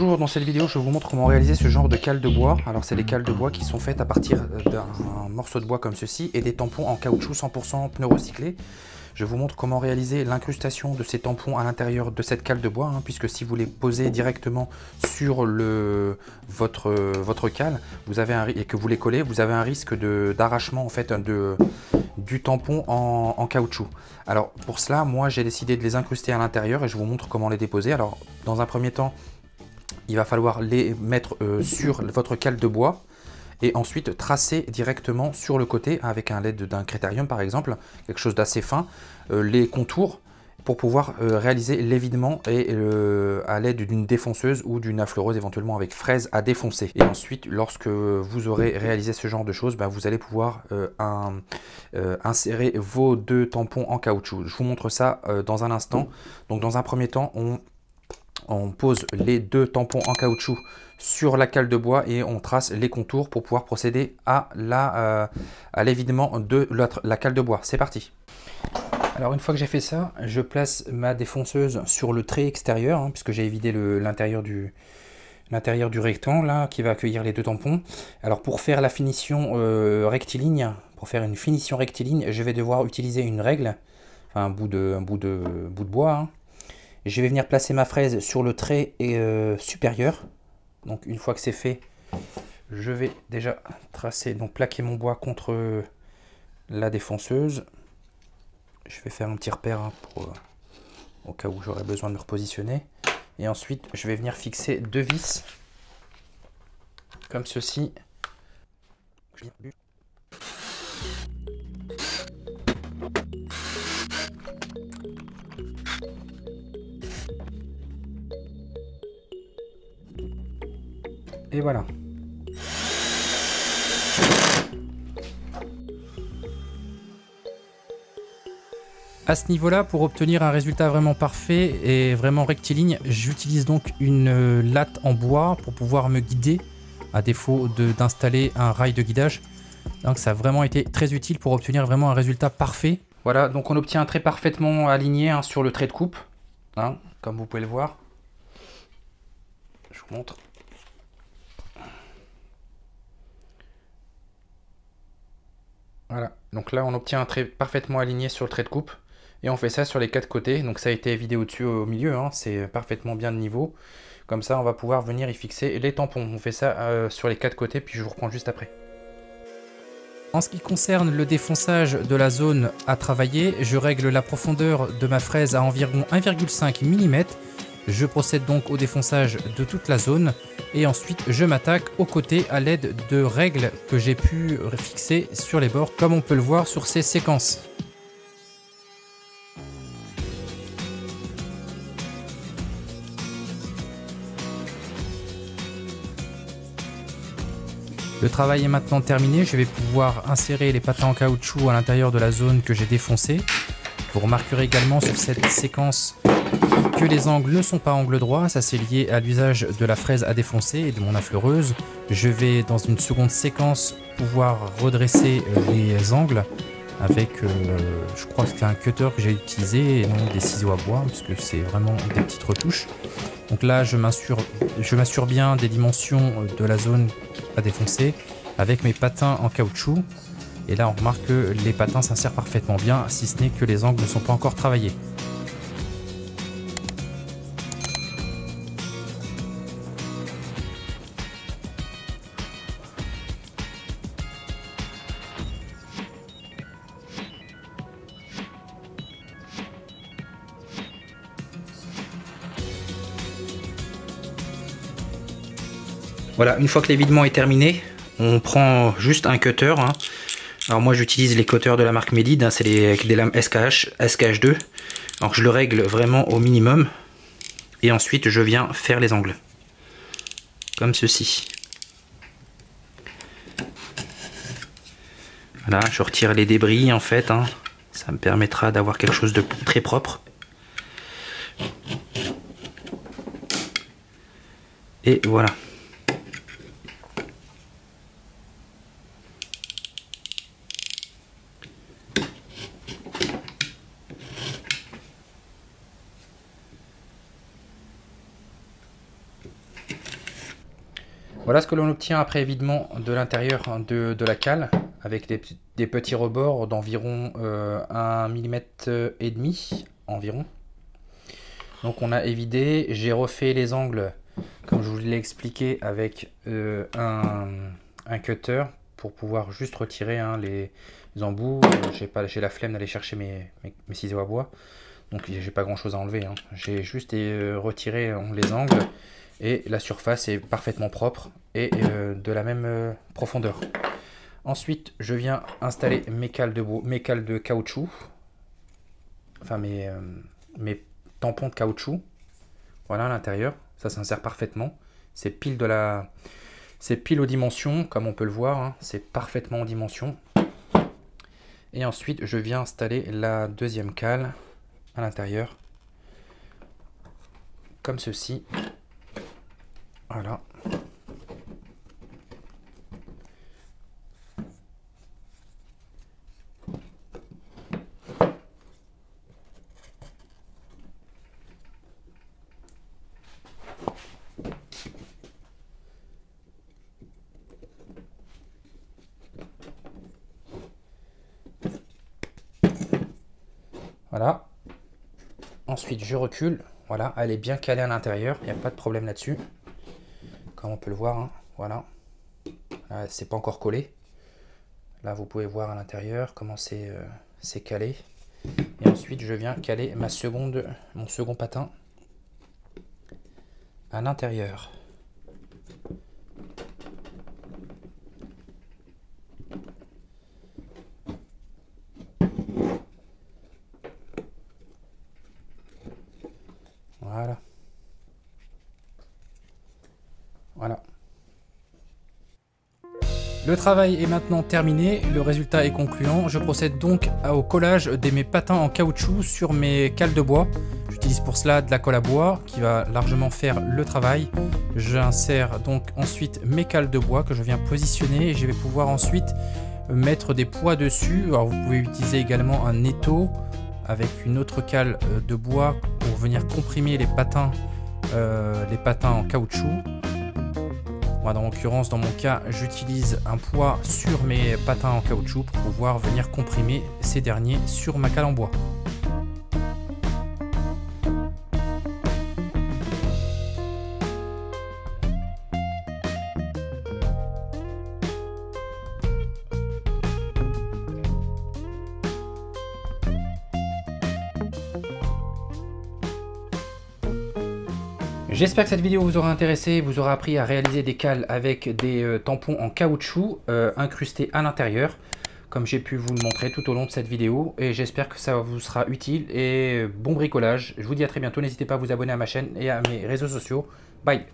Bonjour, dans cette vidéo je vous montre comment réaliser ce genre de cale de bois. Alors c'est des cales de bois qui sont faites à partir d'un morceau de bois comme ceci et des tampons en caoutchouc 100% pneus recyclés. Je vous montre comment réaliser l'incrustation de ces tampons à l'intérieur de cette cale de bois, puisque si vous les posez directement sur votre cale et que vous les collez, vous avez un risque d'arrachement en fait, du tampon en caoutchouc. Alors pour cela, moi j'ai décidé de les incruster à l'intérieur et je vous montre comment les déposer. Alors dans un premier temps, il va falloir les mettre sur votre cale de bois et ensuite tracer directement sur le côté avec un l'aide d'un critérium par exemple, quelque chose d'assez fin, les contours pour pouvoir réaliser l'évidement et à l'aide d'une défonceuse ou d'une affleureuse éventuellement avec fraise à défoncer. Et ensuite, lorsque vous aurez réalisé ce genre de choses, vous allez pouvoir insérer vos deux tampons en caoutchouc. Je vous montre ça dans un instant. Donc dans un premier temps, on pose les deux tampons en caoutchouc sur la cale de bois et on trace les contours pour pouvoir procéder à l'évidement de la cale de bois. C'est parti. Alors une fois que j'ai fait ça, je place ma défonceuse sur le trait extérieur, puisque j'ai évidé l'intérieur du rectangle là, qui va accueillir les deux tampons. Alors pour faire la finition rectiligne, je vais devoir utiliser une règle, enfin un bout de bois. Je vais venir placer ma fraise sur le trait supérieur. Donc une fois que c'est fait, je vais déjà tracer, donc plaquer mon bois contre la défonceuse. Je vais faire un petit repère au cas où j'aurai besoin de me repositionner. Et ensuite, je vais venir fixer deux vis comme ceci. Et voilà. À ce niveau-là, pour obtenir un résultat vraiment parfait et vraiment rectiligne, j'utilise donc une latte en bois pour pouvoir me guider, à défaut d'installer un rail de guidage. Donc ça a vraiment été très utile pour obtenir vraiment un résultat parfait. Voilà, donc on obtient un trait parfaitement aligné sur le trait de coupe, comme vous pouvez le voir. Je vous montre. Voilà, donc là on obtient un trait parfaitement aligné sur le trait de coupe. Et on fait ça sur les quatre côtés, donc ça a été évidé au-dessus, au milieu, c'est parfaitement bien de niveau. Comme ça on va pouvoir venir y fixer les tampons. On fait ça sur les quatre côtés, puis je vous reprends juste après. En ce qui concerne le défonçage de la zone à travailler, je règle la profondeur de ma fraise à environ 1,5 mm. Je procède donc au défonçage de toute la zone et ensuite je m'attaque aux côtés à l'aide de règles que j'ai pu fixer sur les bords, comme on peut le voir sur ces séquences. Le travail est maintenant terminé, je vais pouvoir insérer les patins en caoutchouc à l'intérieur de la zone que j'ai défoncée. Vous remarquerez également sur cette séquence que les angles ne sont pas angles droits, ça c'est lié à l'usage de la fraise à défoncer et de mon affleureuse. Je vais dans une seconde séquence pouvoir redresser les angles avec, je crois que c'est un cutter que j'ai utilisé et non des ciseaux à bois, parce que c'est vraiment des petites retouches. Donc là je m'assure bien des dimensions de la zone à défoncer avec mes patins en caoutchouc. Et là on remarque que les patins s'insèrent parfaitement bien, si ce n'est que les angles ne sont pas encore travaillés. Voilà, une fois que l'évidement est terminé, on prend juste un cutter. Alors moi j'utilise les cutters de la marque Medid, c'est avec des lames SKH2. Alors je le règle vraiment au minimum. Et ensuite je viens faire les angles. Comme ceci. Voilà, je retire les débris en fait. Ça me permettra d'avoir quelque chose de très propre. Et voilà. Voilà ce que l'on obtient après évidement de l'intérieur de la cale, avec des petits rebords d'environ 1,5 mm environ. Donc on a évidé, j'ai refait les angles comme je vous l'ai expliqué avec un cutter pour pouvoir juste retirer les embouts. J'ai la flemme d'aller chercher mes ciseaux à bois, donc j'ai pas grand chose à enlever, hein. J'ai juste retiré les angles et la surface est parfaitement propre et de la même profondeur. Ensuite je viens installer mes cales de caoutchouc, enfin mes tampons de caoutchouc. Voilà à l'intérieur, ça s'insère parfaitement. C'est pile aux dimensions, comme on peut le voir, hein. C'est parfaitement en dimension. Et ensuite, je viens installer la deuxième cale à l'intérieur, comme ceci. Voilà. Voilà. Ensuite, je recule. Voilà, elle est bien calée à l'intérieur. Il n'y a pas de problème là-dessus. Comme on peut le voir, hein. Voilà. C'est pas encore collé. Là, vous pouvez voir à l'intérieur comment c'est calé. Et ensuite, je viens caler mon second patin à l'intérieur. Voilà. Voilà. Le travail est maintenant terminé, le résultat est concluant. Je procède donc au collage de mes patins en caoutchouc sur mes cales de bois. J'utilise pour cela de la colle à bois qui va largement faire le travail. J'insère donc ensuite mes cales de bois que je viens positionner et je vais pouvoir ensuite mettre des poids dessus. Alors vous pouvez utiliser également un étau avec une autre cale de bois pour venir comprimer les patins en caoutchouc. Moi, dans l'occurrence, dans mon cas, j'utilise un poids sur mes patins en caoutchouc pour pouvoir venir comprimer ces derniers sur ma cale en bois. J'espère que cette vidéo vous aura intéressé, vous aura appris à réaliser des cales avec des tampons en caoutchouc incrustés à l'intérieur, comme j'ai pu vous le montrer tout au long de cette vidéo. Et j'espère que ça vous sera utile et bon bricolage. Je vous dis à très bientôt, n'hésitez pas à vous abonner à ma chaîne et à mes réseaux sociaux. Bye!